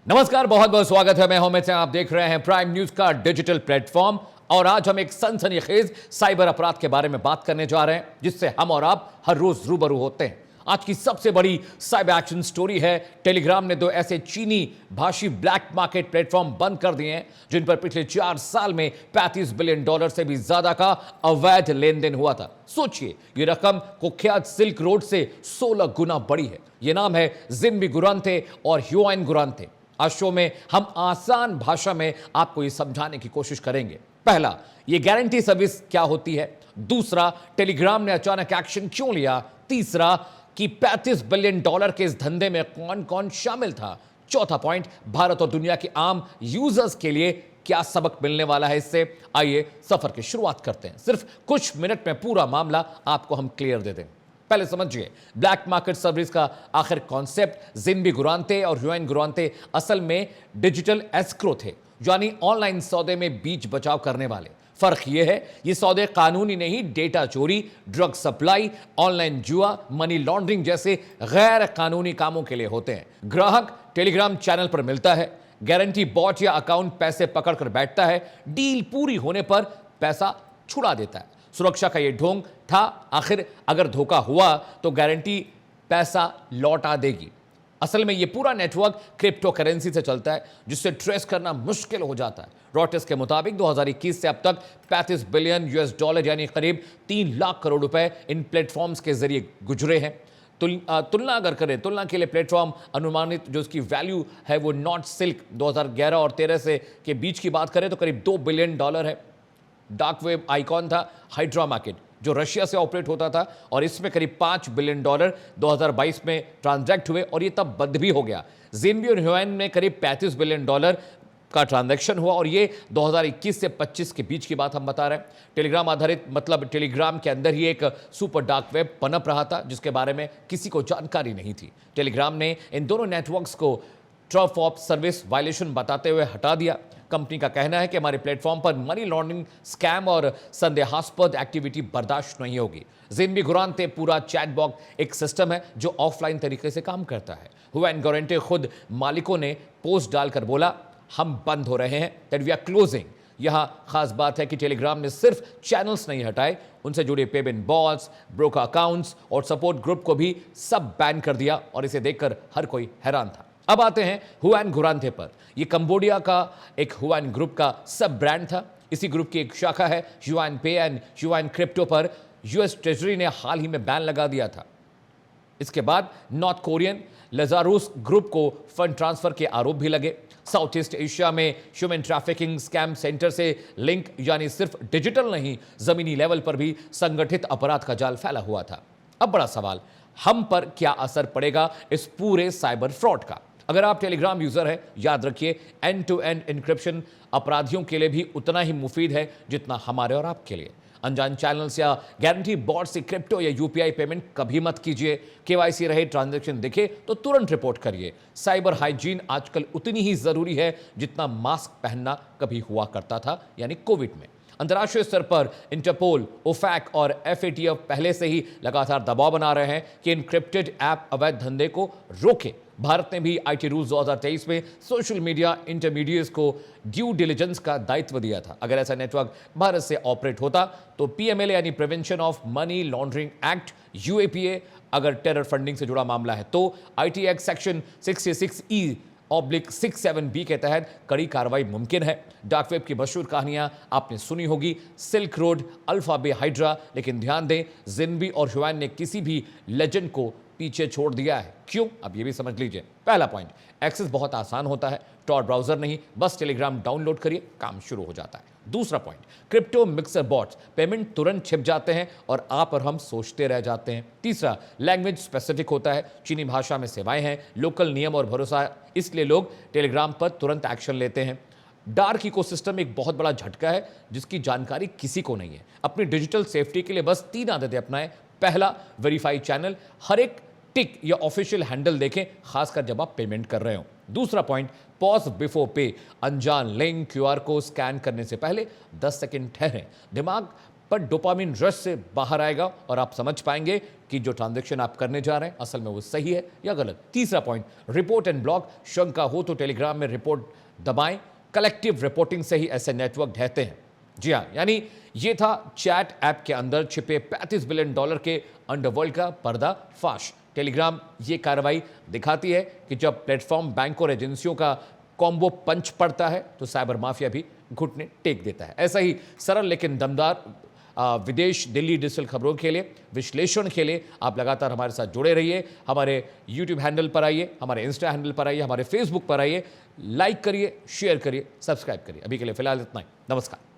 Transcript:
नमस्कार, बहुत बहुत स्वागत है। मैं हूं अमित सिंह, आप देख रहे हैं प्राइम न्यूज का डिजिटल प्लेटफॉर्म। और आज हम एक सनसनीखेज साइबर अपराध के बारे में बात करने जा रहे हैं, जिससे हम और आप हर रोज रूबरू होते हैं। आज की सबसे बड़ी साइबर एक्शन स्टोरी है, टेलीग्राम ने दो ऐसे चीनी भाषी ब्लैक मार्केट प्लेटफॉर्म बंद कर दिए हैं जिन पर पिछले 4 साल में $35 बिलियन से भी ज्यादा का अवैध लेन देन हुआ था। सोचिए, ये रकम कुख्यात सिल्क रोड से 16 गुना बड़ी है। ये नाम है जिनबी गुरांते और ह्युआन गुरांते। आज शो में हम आसान भाषा में आपको ये समझाने की कोशिश करेंगे। पहला, ये गारंटी सर्विस क्या होती है। दूसरा, टेलीग्राम ने अचानक एक्शन क्यों लिया। तीसरा, कि $35 बिलियन के इस धंधे में कौन कौन शामिल था। चौथा पॉइंट, भारत और दुनिया के आम यूजर्स के लिए क्या सबक मिलने वाला है इससे। आइए सफर की शुरुआत करते हैं। सिर्फ कुछ मिनट में पूरा मामला आपको हम क्लियर दे दें। पहले समझिए, ब्लैक मार्केट सर्विस का आखिर कॉन्सेप्ट। जिनबी गुरांते और ह्युआन गुरांते असल में डिजिटल एस्क्रो थे, यानी ऑनलाइन सौदे में बीच बचाव करने वाले। फर्क यह है, ये सौदे कानूनी नहीं, डेटा चोरी, ड्रग सप्लाई, ऑनलाइन जुआ, मनी लॉन्ड्रिंग जैसे गैर कानूनी कामों के लिए होते हैं। ग्राहक टेलीग्राम चैनल पर मिलता है, गारंटी बॉट या अकाउंट पैसे पकड़कर बैठता है, डील पूरी होने पर पैसा छुड़ा देता है। सुरक्षा का यह ढोंग था। आखिर अगर धोखा हुआ तो गारंटी पैसा लौटा देगी। असल में यह पूरा नेटवर्क क्रिप्टो करेंसी से चलता है, जिससे ट्रेस करना मुश्किल हो जाता है। रॉयटर्स के मुताबिक 2021 से अब तक $35 बिलियन यानी करीब 3 लाख करोड़ रुपए इन प्लेटफॉर्म्स के जरिए गुजरे हैं। तुलना अगर करें, तुलना के लिए प्लेटफॉर्म अनुमानित जो उसकी वैल्यू है वो नॉट सिल्क 2011 और 13 से के बीच की बात करें तो करीब $2 बिलियन है। डार्क वेब आइकॉन था हाइड्रा मार्केट, जो रशिया से ऑपरेट होता था, और इसमें करीब $5 बिलियन 2022 में ट्रांजैक्ट हुए और ये तब बंद भी हो गया। जिनबी और ह्युआन में करीब $35 बिलियन का ट्रांजैक्शन हुआ और ये 2021 से 25 के बीच की बात हम बता रहे हैं। टेलीग्राम आधारित, मतलब टेलीग्राम के अंदर ही एक सुपर डार्क वेब पनप रहा था जिसके बारे में किसी को जानकारी नहीं थी। टेलीग्राम ने इन दोनों नेटवर्क्स को टर्फ ऑफ सर्विस वायलेशन बताते हुए हटा दिया। कंपनी का कहना है कि हमारे प्लेटफॉर्म पर मनी लॉन्ड्रिंग, स्कैम और संदेहास्पद एक्टिविटी बर्दाश्त नहीं होगी। जिनबी गुरांते पूरा चैटबॉक्स एक सिस्टम है जो ऑफलाइन तरीके से काम करता है। ह्युआन गुरांते खुद मालिकों ने पोस्ट डालकर बोला, हम बंद हो रहे हैं, दैट वी आर क्लोजिंग। यहां खास बात है कि टेलीग्राम ने सिर्फ चैनल्स नहीं हटाए, उनसे जुड़े पेमेंट बॉट्स, ब्रोकर अकाउंट्स और सपोर्ट ग्रुप को भी सब बैन कर दिया और इसे देखकर हर कोई हैरान था। अब आते हैं ह्युआन गुरांते पर। यह कंबोडिया का एक ह्युआन ग्रुप का सब ब्रांड था। इसी ग्रुप की एक शाखा है ह्युआन पे एंड ह्युआन क्रिप्टो पर यूएस ट्रेजरी ने हाल ही में बैन लगा दिया था। इसके बाद नॉर्थ कोरियन लजारूस ग्रुप को फंड ट्रांसफर के आरोप भी लगे। साउथ ईस्ट एशिया में ह्यूमन ट्रैफिकिंग स्कैम सेंटर से लिंक, यानी सिर्फ डिजिटल नहीं, जमीनी लेवल पर भी संगठित अपराध का जाल फैला हुआ था। अब बड़ा सवाल, हम पर क्या असर पड़ेगा इस पूरे साइबर फ्रॉड का। अगर आप टेलीग्राम यूजर हैं, याद रखिए, एंड टू एंड एन्क्रिप्शन अपराधियों के लिए भी उतना ही मुफीद है जितना हमारे और आपके लिए। अनजान चैनल्स या गारंटी बॉट से क्रिप्टो या यूपीआई पेमेंट कभी मत कीजिए। केवाईसी रहे ट्रांजैक्शन दिखे तो तुरंत रिपोर्ट करिए। साइबर हाइजीन आजकल उतनी ही जरूरी है जितना मास्क पहनना कभी हुआ करता था, यानी कोविड में। अंतर्राष्ट्रीय स्तर पर इंटरपोल, ओफैक और एफएटीएफ पहले से ही लगातार दबाव बना रहे हैं कि इनक्रिप्टेड ऐप अवैध धंधे को रोके। भारत ने भी आईटी रूल्स 2023 में सोशल मीडिया इंटरमीडिएट्स को ड्यू डिलिजेंस का दायित्व दिया था। अगर ऐसा नेटवर्क भारत से ऑपरेट होता तो पीएमएलए यानी prevention of money laundering act, UAPA, अगर टेरर फंडिंग से जुड़ा मामला है तो आईटी एक्ट सेक्शन 66E/67B के तहत कड़ी कार्रवाई मुमकिन है। डार्क वेब की मशहूर कहानियां आपने सुनी होगी, सिल्क रोड, अल्फा बे हाइड्रा, लेकिन ध्यान दें, जिनबी और ह्युआन ने किसी भी लेजेंड को पीछे छोड़ दिया है। क्यों, अब ये भी समझ लीजिए। पहला पॉइंट, एक्सेस बहुत आसान होता है। टॉर ब्राउजर नहीं, बस टेलीग्राम डाउनलोड करिए, काम शुरू हो जाता है। दूसरा point, crypto mixer bots, payment तुरंत छिप जाते हैं और आप और हम सोचते रह जाते हैं। तीसरा, लैंग्वेज स्पेसिफिक होता है, चीनी भाषा में सेवाएं हैं, लोकल नियम और भरोसा, इसलिए लोग टेलीग्राम पर तुरंत एक्शन लेते हैं। डार्क इकोसिस्टम एक बहुत बड़ा झटका है जिसकी जानकारी किसी को नहीं है। अपनी डिजिटल सेफ्टी के लिए बस 3 आदतें अपनाएं। पहला, वेरीफाई चैनल, हर एक टिक या ऑफिशियल हैंडल देखें, खासकर जब आप पेमेंट कर रहे हो। दूसरा पॉइंट, पॉज बिफोर पे, अनजान लिंक, क्यूआर को स्कैन करने से पहले 10 सेकंड ठहरें। दिमाग पर डोपामिन रश से बाहर आएगा और आप समझ पाएंगे कि जो ट्रांजैक्शन आप करने जा रहे हैं असल में वो सही है या गलत। तीसरा पॉइंट, रिपोर्ट एंड ब्लॉक। शंका हो तो टेलीग्राम में रिपोर्ट दबाएं। कलेक्टिव रिपोर्टिंग से ही ऐसे नेटवर्क ढहते हैं। जी हाँ, यानी ये था चैट ऐप के अंदर छिपे $35 बिलियन के अंडरवर्ल्ड का पर्दाफाश। टेलीग्राम ये कार्रवाई दिखाती है कि जब प्लेटफॉर्म, बैंक और एजेंसियों का कॉम्बो पंच पड़ता है तो साइबर माफिया भी घुटने टेक देता है। ऐसा ही सरल लेकिन दमदार विदेश दिल्ली डिजिटल खबरों के लिए, विश्लेषण के लिए आप लगातार हमारे साथ जुड़े रहिए। हमारे YouTube हैंडल पर आइए, हमारे इंस्टा हैंडल पर आइए, हमारे फेसबुक पर आइए, लाइक करिए, शेयर करिए, सब्सक्राइब करिए। अभी के लिए फिलहाल इतना ही। नमस्कार।